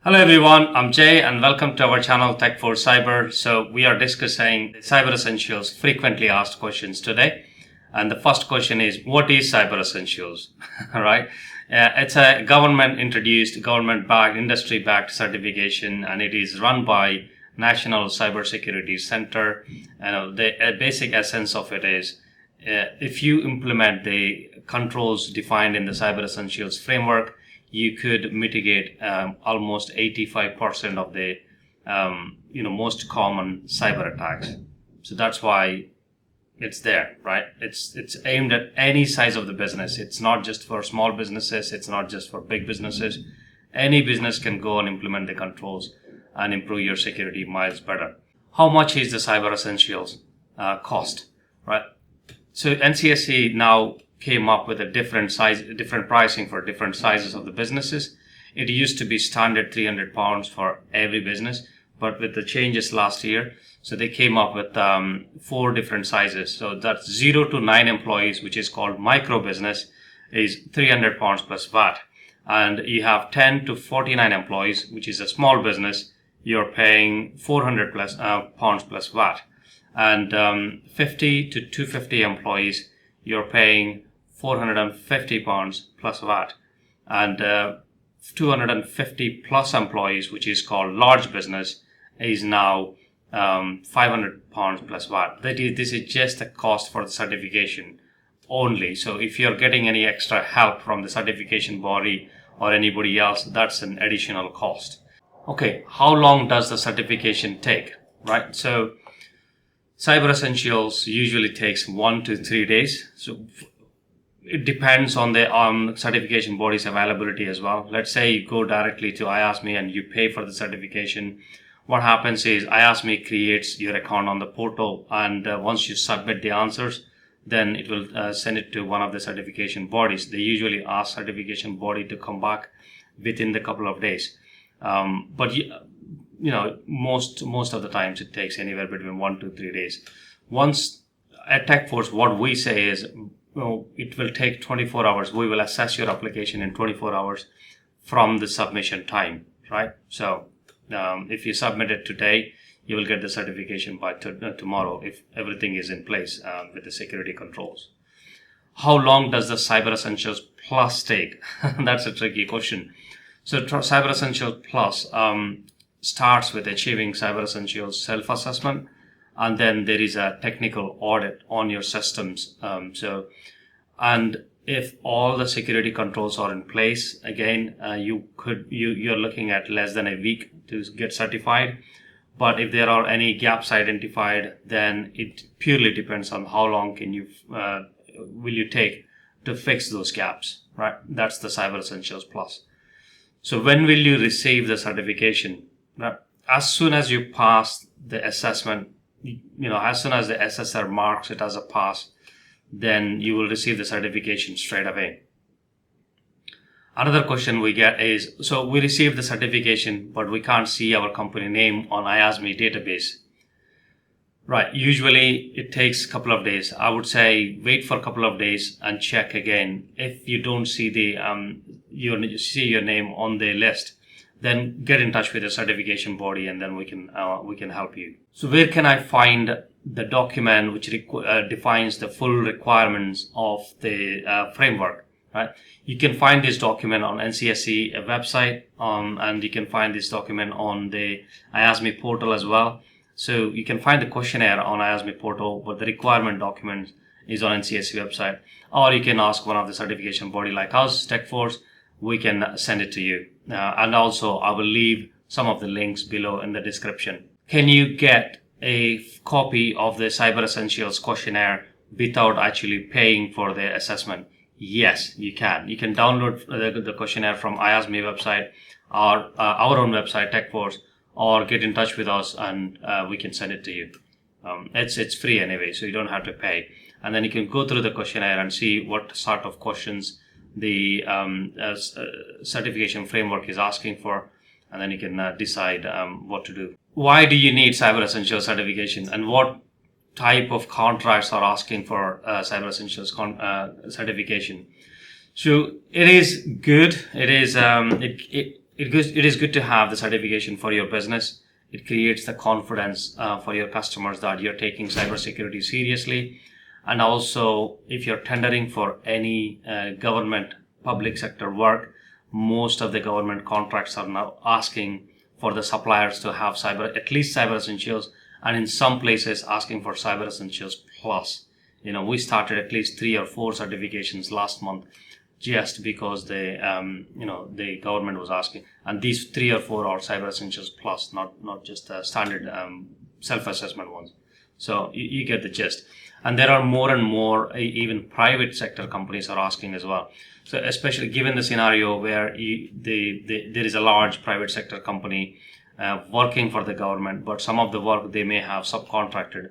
Hello everyone, I'm Jay and welcome to our channel TechForce Cyber. So we are discussing Cyber Essentials frequently asked questions today. And the first question is, what is Cyber Essentials? All right. It's a government introduced, government-backed, industry-backed certification, and it is run by National Cybersecurity Center. And the basic essence of it is, if you implement the controls defined in the Cyber Essentials framework, you could mitigate almost 85% of the most common cyber attacks. So that's why it's there, right? It's aimed at any size of the business. It's not just for small businesses. It's not just for big businesses. Any business can go and implement the controls and improve your security miles better. How much is the Cyber Essentials cost, right? So NCSC now came up with a different pricing for different sizes of the businesses. It used to be standard £300 for every business, but with the changes last year, so they came up with 4 different sizes. So that's 0 to 9 employees, which is called micro business, is £300 plus VAT. And you have 10 to 49 employees, which is a small business, you're paying £400 pounds plus VAT. And 50 to 250 employees, you're paying £450 plus VAT, and 250 plus employees, which is called large business, is now £500 plus VAT. This is just the cost for the certification only. So if you're getting any extra help from the certification body or anybody else, that's an additional cost. Okay, how long does the certification take, right? So Cyber Essentials usually takes 1 to 3 days. So it depends on the certification body's availability as well. Let's say you go directly to IASME and you pay for the certification. What happens is IASME creates your account on the portal, and once you submit the answers, then it will send it to one of the certification bodies. They usually ask certification body to come back within the couple of days. But most of the times it takes anywhere between 1 to 3 days. Once at TechForce, what we say is, it will take 24 hours. We will assess your application in 24 hours from the submission time, right? So if you submit it today, you will get the certification by tomorrow if everything is in place with the security controls. How long does the Cyber Essentials Plus take? That's a tricky question. So Cyber Essentials Plus starts with achieving Cyber Essentials self-assessment, and then there is a technical audit on your systems. And if all the security controls are in place, again, you're looking at less than a week to get certified. But if there are any gaps identified, then it purely depends on how long will you take to fix those gaps, right? That's the Cyber Essentials Plus. So when will you receive the certification? As soon as you pass the assessment, as soon as the assessor marks it as a pass, then you will receive the certification straight away. Another question we get is, so we received the certification, but we can't see our company name on IASME database. Right, usually it takes a couple of days. I would say wait for a couple of days and check again. If you don't see you see your name on the list, then get in touch with the certification body, and then we can help you. So where can I find the document which defines the full requirements of the framework? Right? You can find this document on NCSC website, and you can find this document on the IASME portal as well. So you can find the questionnaire on IASME portal, but the requirement document is on NCSC website. Or you can ask one of the certification body like us, TechForce. We can send it to you. And also, I will leave some of the links below in the description. Can you get a copy of the Cyber Essentials questionnaire without actually paying for the assessment? Yes, you can. You can download the questionnaire from IASME website or our own website, TechForce, or get in touch with us and we can send it to you. It's free anyway, so you don't have to pay. And then you can go through the questionnaire and see what sort of questions the certification framework is asking for, and then you can decide what to do. Why do you need Cyber Essentials certification, and what type of contracts are asking for Cyber Essentials certification? So it is good. It is it is good to have the certification for your business. It creates the confidence for your customers that you're taking cybersecurity seriously. And also, if you're tendering for any government public sector work, most of the government contracts are now asking for the suppliers to have at least cyber essentials, and in some places asking for cyber essentials plus. We started at least 3 or 4 certifications last month just because the government was asking, and these 3 or 4 are cyber essentials plus, not just the standard self-assessment ones. So you get the gist. And there are more and more, even private sector companies are asking as well. So especially given the scenario where there is a large private sector company working for the government, but some of the work they may have subcontracted.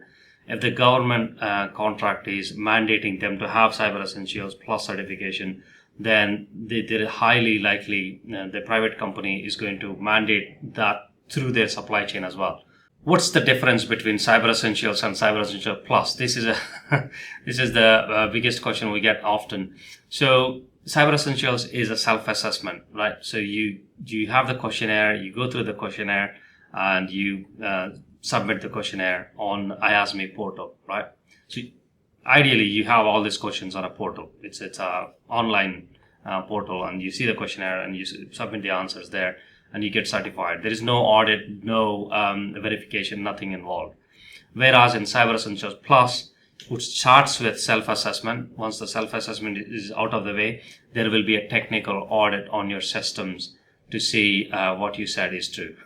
If the government contract is mandating them to have cyber essentials plus certification, then they're highly likely the private company is going to mandate that through their supply chain as well. What's the difference between cyber essentials and cyber essentials plus? This is the biggest question we get often. So cyber essentials is a self-assessment, right? So you have the questionnaire, you go through the questionnaire, and you submit the questionnaire on IASME portal, right? So ideally, you have all these questions on a portal. It's a online portal, and you see the questionnaire and you submit the answers there, and you get certified. There is no audit, no verification, nothing involved. Whereas in Cyber Essentials Plus, which starts with self-assessment, once the self-assessment is out of the way, there will be a technical audit on your systems to see what you said is true,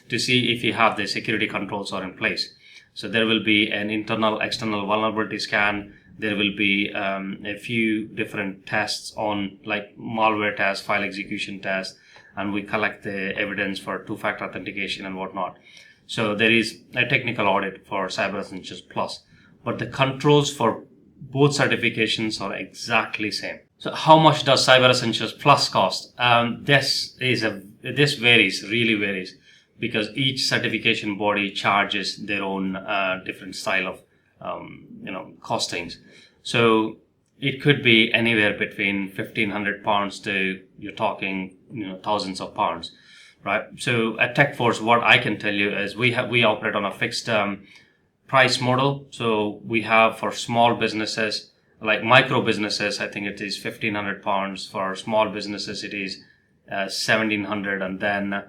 to see if you have the security controls are in place. So there will be an internal, external vulnerability scan. There will be a few different tests on like malware tests, file execution tests, and we collect the evidence for two-factor authentication and whatnot. So there is a technical audit for Cyber Essentials Plus, but the controls for both certifications are exactly same. So how much does Cyber Essentials Plus cost? This really varies, because each certification body charges their own different style of costings. So it could be anywhere between £1,500 to you're talking thousands of pounds, right? So at TechForce, what I can tell you is we operate on a fixed price model. So we have for small businesses, like micro businesses, I think it is £1,500. For small businesses, it is 1,700, and then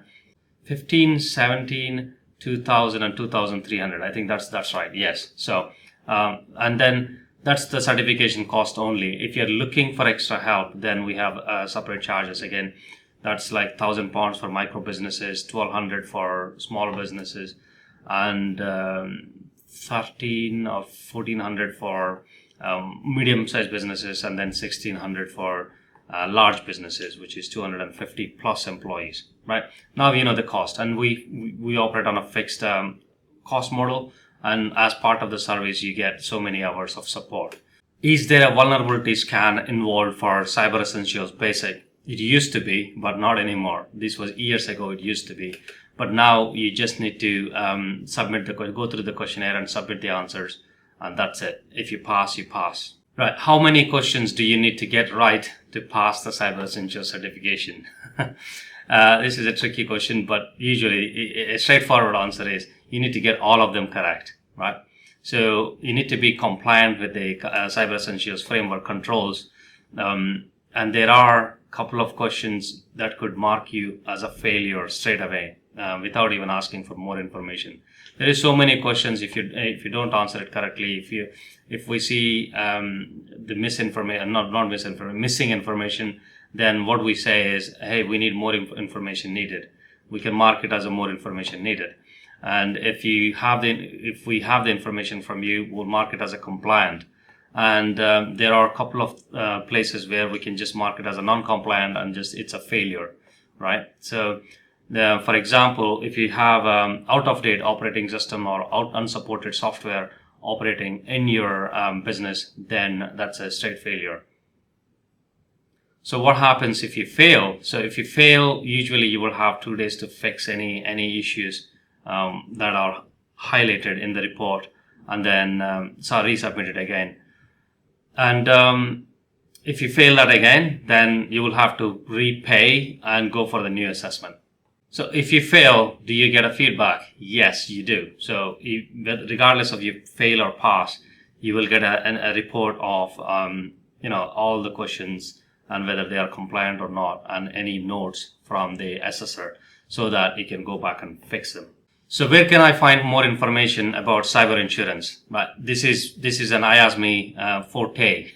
15, 17, 2,000, and 2,300. I think that's right. Yes. So and then that's the certification cost only. If you're looking for extra help, then we have separate charges. Again, that's like £1,000 for micro businesses, 1,200 for small businesses, and 1,300 or 1,400 for medium-sized businesses, and then 1,600 for large businesses, which is 250 plus employees. Right now, the cost, and we operate on a fixed cost model. And as part of the service, you get so many hours of support. Is there a vulnerability scan involved for Cyber Essentials Basic? It used to be, but not anymore. This was years ago, it used to be. But now you just need to go through the questionnaire and submit the answers, and that's it. If you pass, you pass. Right. How many questions do you need to get right to pass the Cyber Essentials certification? This is a tricky question, but usually a straightforward answer is you need to get all of them correct, right? So you need to be compliant with the Cyber Essentials framework controls. And there are a couple of questions that could mark you as a failure straight away without even asking for more information. There is so many questions. If you don't answer it correctly, if we see the missing information, then what we say is, hey, we need more information needed. We can mark it as a more information needed. And if we have the information from you, we'll mark it as a compliant. And there are a couple of places where we can just mark it as a non-compliant and it's a failure, right? So, for example, if you have out-of-date operating system or unsupported software operating in your business, then that's a straight failure. So what happens if you fail? So if you fail, usually you will have 2 days to fix any issues that are highlighted in the report, and then resubmit it again. And if you fail that again, then you will have to repay and go for the new assessment. So if you fail, do you get a feedback? Yes, you do. So regardless of you fail or pass, you will get a report of all the questions and whether they are compliant or not, and any notes from the assessor, so that you can go back and fix them. So where can I find more information about cyber insurance? But this is an IASME forte,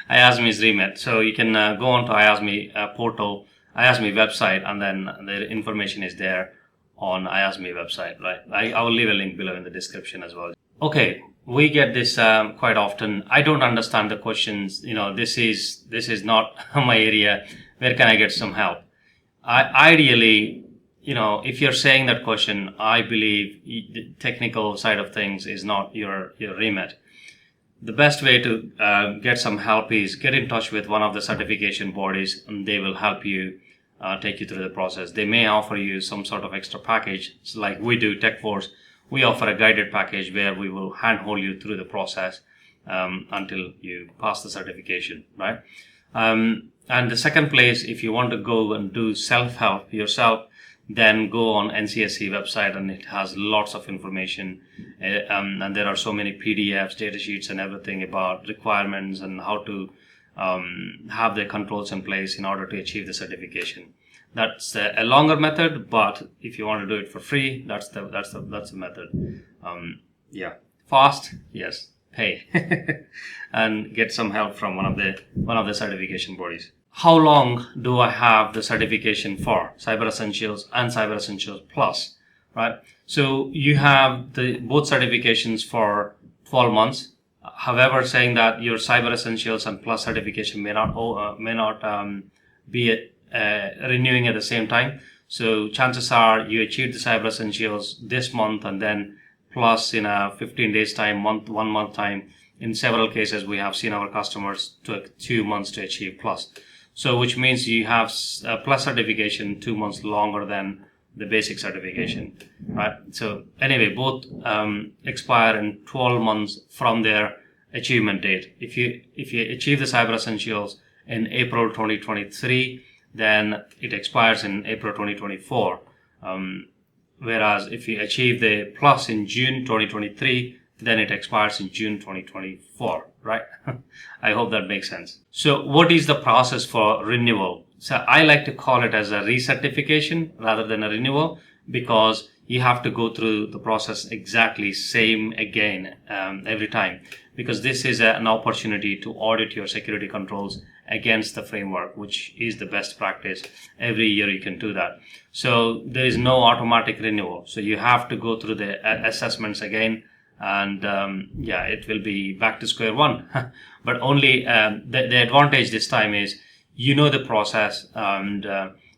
IASME's remit. So you can go on to IASME portal, IASME website, and then the information is there on IASME website, right? I will leave a link below in the description as well. Okay, we get this quite often. I don't understand the questions. This is not my area. Where can I get some help? Ideally, if you're saying that question, I believe the technical side of things is not your remit. The best way to get some help is get in touch with one of the certification bodies, and they will help you take you through the process. They may offer you some sort of extra package. It's like we do, TechForce. We offer a guided package where we will handhold you through the process until you pass the certification, right? And the second place, if you want to go and do self-help yourself, then go on NCSC website, and it has lots of information, and there are so many PDFs, data sheets, and everything about requirements and how to have the controls in place in order to achieve the certification. That's a longer method, but if you want to do it for free, that's the method. Fast, yes, pay, and get some help from one of the certification bodies. How long do I have the certification for? Cyber Essentials and Cyber Essentials Plus, right? So you have both certifications for 12 months. However, saying that your Cyber Essentials and Plus certification may not be renewing at the same time. So chances are you achieve the Cyber Essentials this month, and then Plus in a 15 days time, 1 month time. In several cases, we have seen our customers took 2 months to achieve Plus. So which means you have a Plus certification 2 months longer than the basic certification, right? So anyway, both expire in 12 months from their achievement date. If you achieve the Cyber Essentials in April 2023, then it expires in April 2024. Whereas if you achieve the Plus in June 2023, then it expires in June 2024, right? I hope that makes sense. So what is the process for renewal? So I like to call it as a recertification rather than a renewal, because you have to go through the process exactly same again every time, because this is an opportunity to audit your security controls against the framework, which is the best practice. Every year you can do that. So there is no automatic renewal. So you have to go through the assessments again, and it will be back to square one. But only the advantage this time is the process, and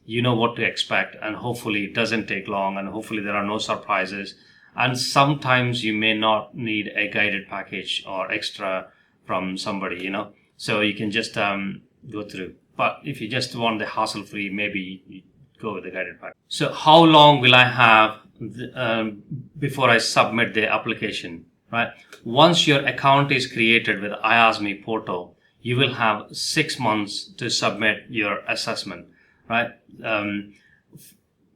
you know what to expect, and hopefully it doesn't take long, and hopefully there are no surprises. And sometimes you may not need a guided package or extra from somebody, so you can just go through. But if you just want the hassle-free, maybe you go with the guided package. So how long will I have before I submit the application, right? Once your account is created with IASME portal, you will have 6 months to submit your assessment, right?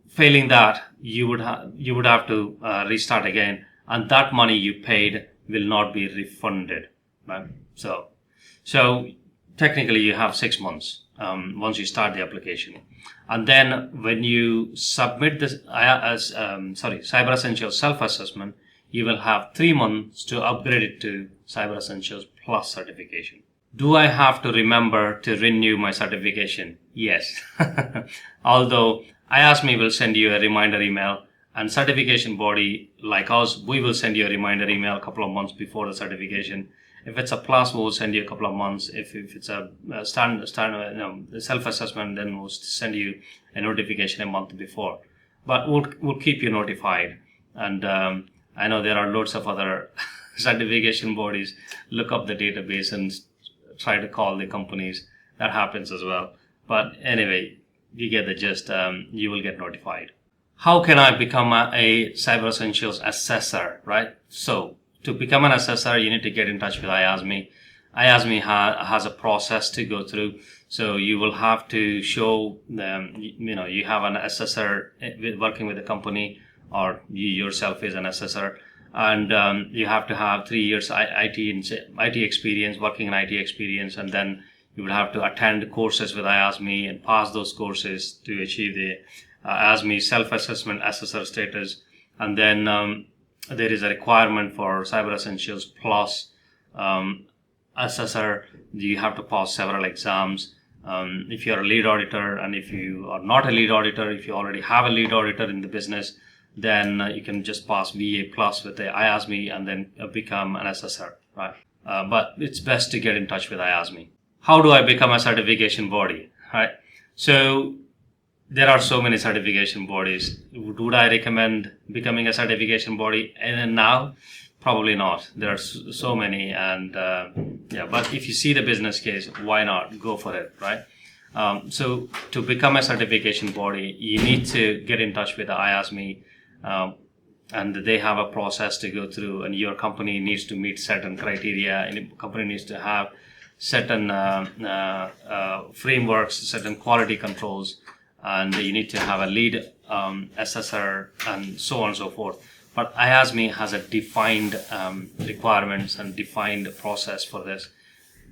Failing that, you would have to restart again, and that money you paid will not be refunded, right? So technically you have 6 months once you start the application. And then when you submit this Cyber Essentials self-assessment, you will have 3 months to upgrade it to Cyber Essentials Plus certification. Do I have to remember to renew my certification? Yes. Although IASME will send you a reminder email, and certification body like us, we will send you a reminder email a couple of months before the certification. If it's a Plus, we'll send you a couple of months. If it's a standard self-assessment, then we'll send you a notification a month before. But we'll keep you notified. And I know there are loads of other certification bodies. Look up the database and try to call the companies. That happens as well. But anyway, you get the gist. You will get notified. How can I become a Cyber Essentials assessor, right? So to become an assessor, you need to get in touch with IASME. IASME has a process to go through. So you will have to show them, you have an assessor working with the company, or you yourself is an assessor, and you have to have 3 years IT experience, working in IT experience, and then you will have to attend courses with IASME and pass those courses to achieve the IASME self-assessment assessor status. And then there is a requirement for Cyber Essentials Plus assessor. You have to pass several exams. If you're a lead auditor, and if you are not a lead auditor, if you already have a lead auditor in the business, then you can just pass VA Plus with the IASME and then become an assessor, right? But it's best to get in touch with IASME. How do I become a certification body, right? So there are so many certification bodies. Would I recommend becoming a certification body and now? Probably not. There are so many, and but if you see the business case, why not go for it, right? So to become a certification body, you need to get in touch with the IASME, and they have a process to go through, and your company needs to meet certain criteria, and the company needs to have certain frameworks, certain quality controls, and you need to have a lead assessor, and so on and so forth. But IASME has a defined requirements and defined process for this.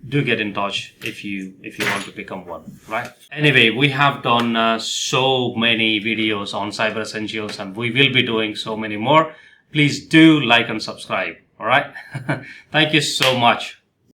Do get in touch if you want to become one, right? Anyway, we have done so many videos on Cyber Essentials, and we will be doing so many more. Please do like and subscribe, all right? Thank you so much.